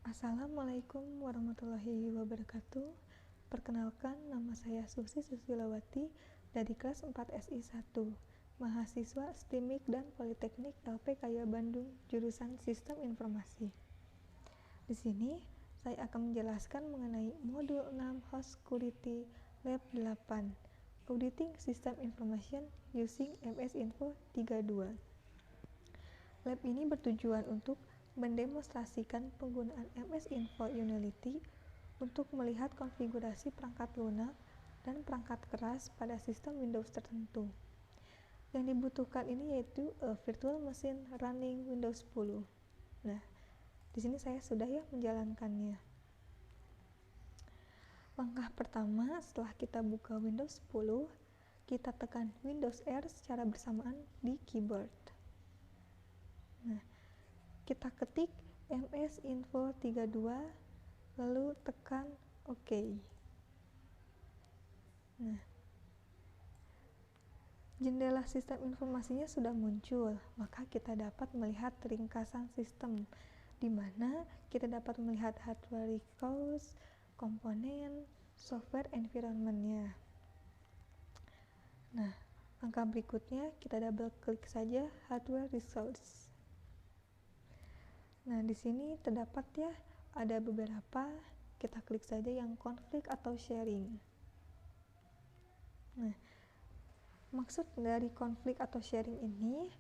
Assalamualaikum warahmatullahi wabarakatuh. Perkenalkan, nama saya Susi Susilawati dari kelas 4 SI 1, mahasiswa STIMIK dan Politeknik LPKY Bandung, jurusan Sistem Informasi. Di sini, saya akan menjelaskan mengenai modul 6 Host Security Lab 8, Auditing System Information Using MS Info 32. Lab ini bertujuan untuk mendemonstrasikan penggunaan MS Info Unity untuk melihat konfigurasi perangkat lunak dan perangkat keras pada sistem Windows tertentu. Yang dibutuhkan ini yaitu virtual machine running Windows 10. Nah, di sini saya sudah menjalankannya. Langkah pertama, setelah kita buka Windows 10, kita tekan Windows R secara bersamaan di keyboard. Nah, kita ketik MS Info 32 lalu tekan OK. Nah, jendela sistem informasinya sudah muncul, maka kita dapat melihat ringkasan sistem di mana kita dapat melihat hardware resource, komponen, software environment-nya. Nah, langkah berikutnya kita double klik saja hardware resource. Nah, di sini terdapat ada beberapa, kita klik saja yang konflik atau sharing. Nah, maksud dari konflik atau sharing ini,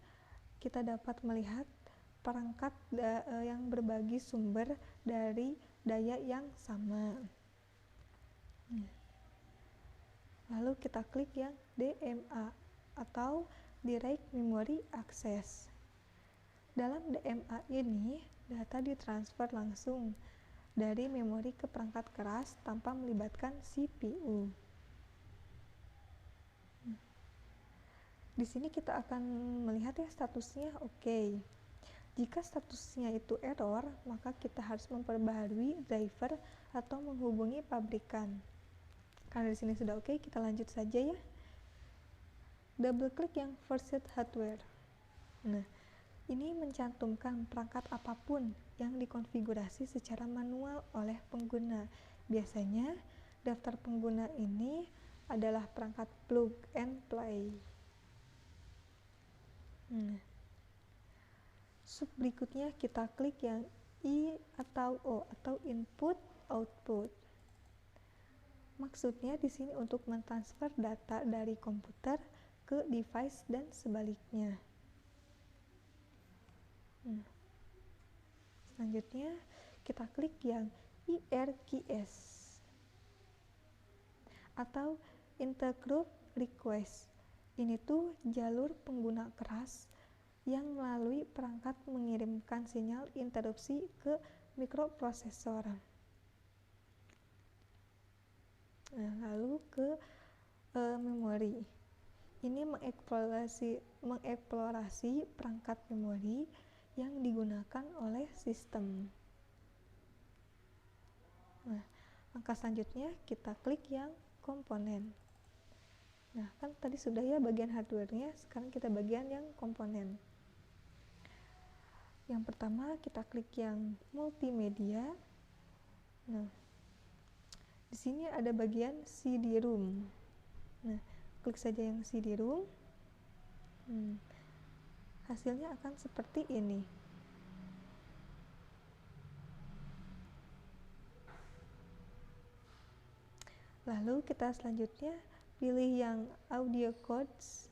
kita dapat melihat perangkat yang berbagi sumber dari daya yang sama. Lalu kita klik yang DMA atau Direct Memory Access. Dalam DMA ini, data ditransfer langsung dari memori ke perangkat keras tanpa melibatkan CPU. Di sini kita akan melihat statusnya OK. Jika statusnya itu error, maka kita harus memperbaharui driver atau menghubungi pabrikan. Karena di sini sudah OK, kita lanjut saja ya. Double klik yang Verset Hardware. Nah, ini mencantumkan perangkat apapun yang dikonfigurasi secara manual oleh pengguna. Biasanya, daftar pengguna ini adalah perangkat plug and play. Sub berikutnya kita klik yang I atau O atau Input Output. Maksudnya di sini untuk mentransfer data dari komputer ke device dan sebaliknya. Selanjutnya kita klik yang IRQS atau Intergroup Request. Ini tuh jalur pengguna keras yang melalui perangkat mengirimkan sinyal interupsi ke mikroprosesor. Nah, lalu ke memori. Ini mengeksplorasi perangkat memori yang digunakan oleh sistem. Nah, langkah selanjutnya kita klik yang komponen. Nah, kan tadi sudah bagian hardware-nya, sekarang kita bagian yang komponen. Yang pertama kita klik yang multimedia. Nah, di sini ada bagian CD-ROM. Nah, klik saja yang CD-ROM. Hasilnya akan seperti ini. Lalu kita selanjutnya pilih yang audio codes.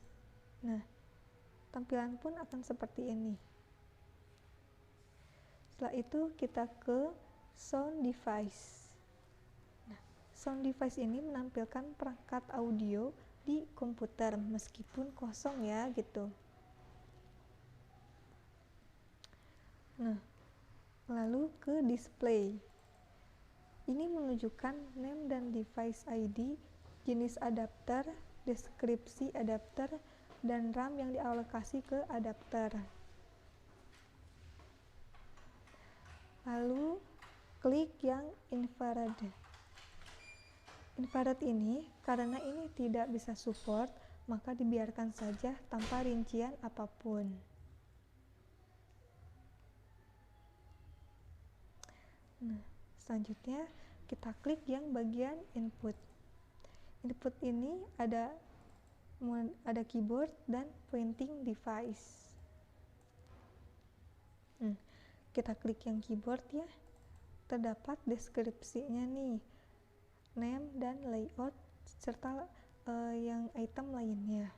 Nah, tampilan pun akan seperti ini. Setelah itu kita ke sound device. Nah, sound device ini menampilkan perangkat audio di komputer meskipun kosong gitu. Nah, lalu ke display. Ini menunjukkan name dan device ID, jenis adapter, deskripsi adapter, dan RAM yang dialokasi ke adapter. Lalu klik yang infrared. Infrared ini, karena ini tidak bisa support, maka dibiarkan saja tanpa rincian apapun. Nah, selanjutnya kita klik yang bagian input. Input ini ada keyboard dan pointing device. Kita klik yang keyboard ya. Terdapat deskripsinya nih, name dan layout serta yang item lainnya.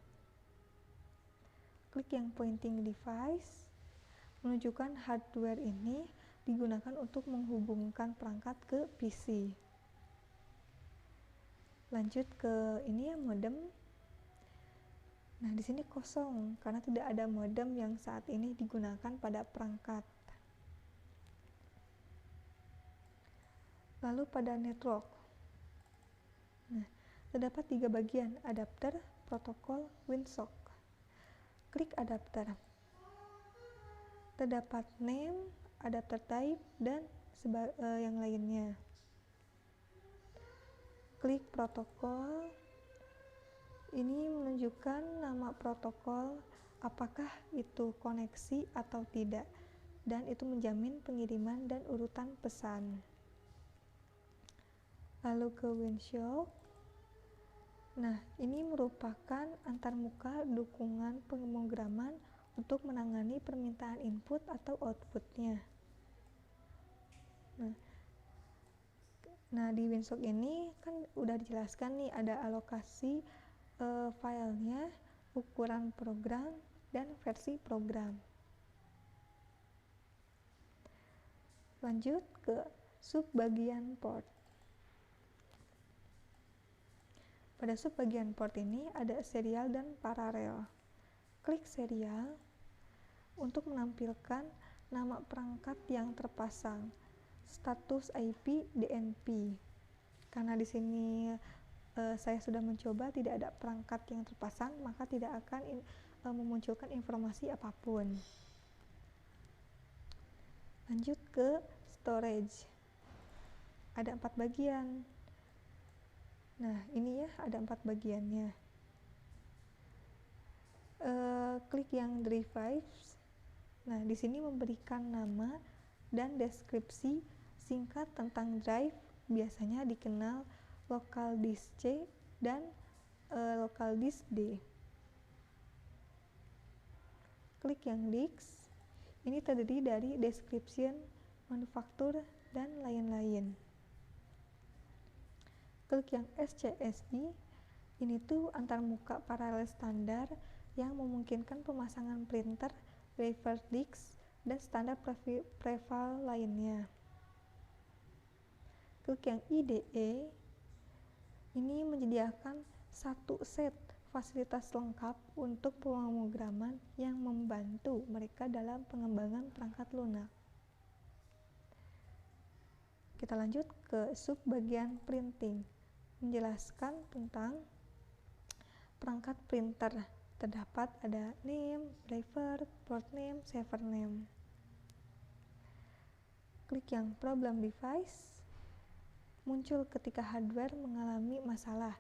Klik yang pointing device, menunjukkan hardware ini digunakan untuk menghubungkan perangkat ke PC. Lanjut ke ini ya, modem. Nah, di sini kosong karena tidak ada modem yang saat ini digunakan pada perangkat. Lalu pada network. Nah, terdapat 3 bagian, adapter, protokol, windsock. Klik adapter. Terdapat name, adapter type, dan yang lainnya. Klik protokol. Ini menunjukkan nama protokol, apakah itu koneksi atau tidak, dan itu menjamin pengiriman dan urutan pesan. Lalu ke windsock. Nah, ini merupakan antarmuka dukungan pemrograman untuk menangani permintaan input atau outputnya. Nah, di windsock ini kan udah dijelaskan nih, ada alokasi filenya, ukuran program, dan versi program. Lanjut ke subbagian port. Pada subbagian port ini ada serial dan paralel. Klik serial untuk menampilkan nama perangkat yang terpasang, status IP, DNP. Karena di sini saya sudah mencoba tidak ada perangkat yang terpasang, maka tidak akan memunculkan informasi apapun. Lanjut ke storage. Ada 4 bagian. Nah, ini ya, ada 4 bagiannya. Klik yang device. Nah, di sini memberikan nama dan deskripsi singkat tentang drive, biasanya dikenal local disk C dan local disk D. Klik yang disk. Ini terdiri dari description, manufaktur, dan lain-lain. Klik yang SCSI. Ini tuh antarmuka paralel standar yang memungkinkan pemasangan printer, driver disk, dan standar preval lainnya. Klik yang IDE. Ini menyediakan satu set fasilitas lengkap untuk pemrograman yang membantu mereka dalam pengembangan perangkat lunak. Kita lanjut ke subbagian printing, menjelaskan tentang perangkat printer. Terdapat ada name, driver, port name, server name. Klik yang problem device. Muncul ketika hardware mengalami masalah.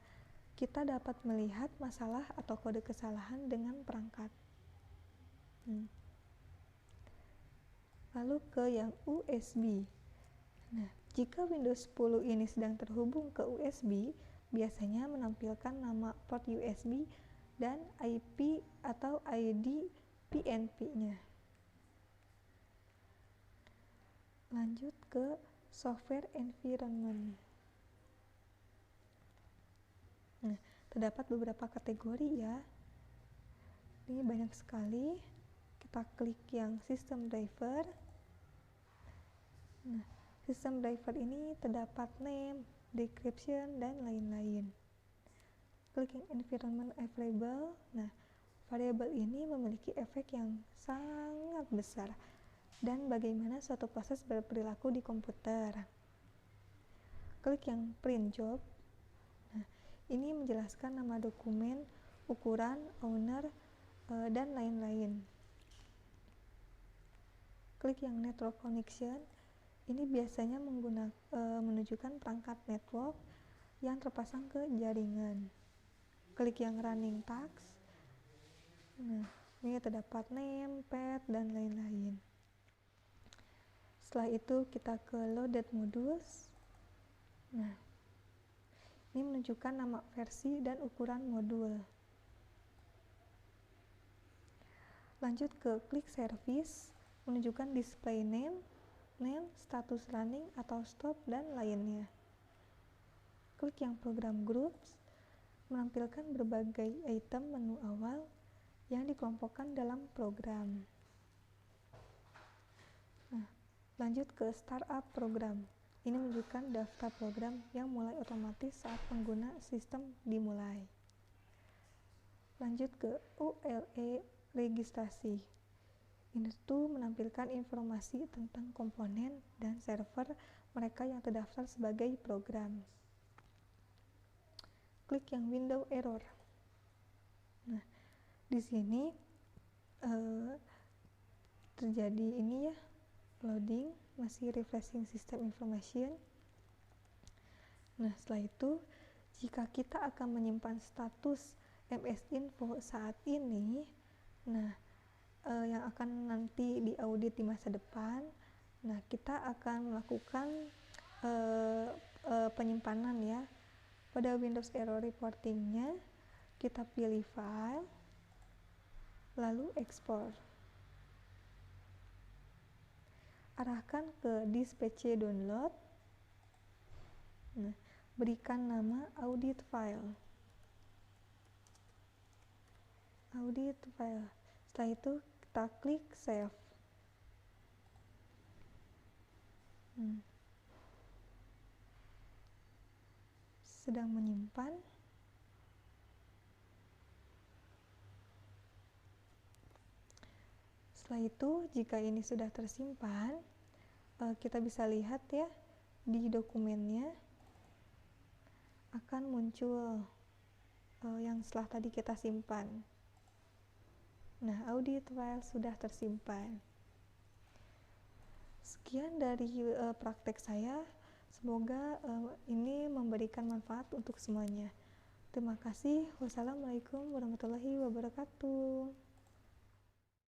Kita dapat melihat masalah atau kode kesalahan dengan perangkat. Lalu ke yang USB. Nah, jika Windows 10 ini sedang terhubung ke USB, biasanya menampilkan nama port USB dan IP atau ID PNP-nya. Lanjut ke software environment. Nah, terdapat beberapa kategori ya. Ini banyak sekali. Kita klik yang system driver. Nah, system driver ini terdapat name, description, dan lain-lain. Klik yang environment variable. Nah, variabel ini memiliki efek yang sangat besar dan bagaimana suatu proses berperilaku di komputer. Klik yang print job. Nah, ini menjelaskan nama dokumen, ukuran, owner, dan lain-lain. Klik yang network connection. Ini biasanya menunjukkan perangkat network yang terpasang ke jaringan. Klik yang running task. Nah, ini terdapat name, path, dan lain-lain. Setelah itu kita ke loaded modules. Nah, ini menunjukkan nama versi dan ukuran modul. Lanjut ke klik service, menunjukkan display name, status running atau stop, dan lainnya. Klik yang program groups, menampilkan berbagai item menu awal yang dikelompokkan dalam program. Nah, lanjut ke startup program. Ini menunjukkan daftar program yang mulai otomatis saat pengguna sistem dimulai. Lanjut ke ULE registrasi. Ini tuh menampilkan informasi tentang komponen dan server mereka yang terdaftar sebagai program. Klik yang window error. Nah, di sini terjadi ini ya, loading, masih refreshing system information. Nah, setelah itu jika kita akan menyimpan status MS Info saat ini, nah yang akan nanti diaudit di masa depan, nah kita akan melakukan penyimpanan ya. Pada Windows Error Reporting-nya kita pilih file, lalu export. Arahkan ke disk PC download. Nah, berikan nama audit file. Setelah itu kita klik save. Sedang menyimpan. Setelah itu jika ini sudah tersimpan, kita bisa lihat ya di dokumennya akan muncul yang setelah tadi kita simpan. Nah, audit file sudah tersimpan. Sekian dari praktek saya. Semoga ini memberikan manfaat untuk semuanya. Terima kasih. Wassalamualaikum warahmatullahi wabarakatuh.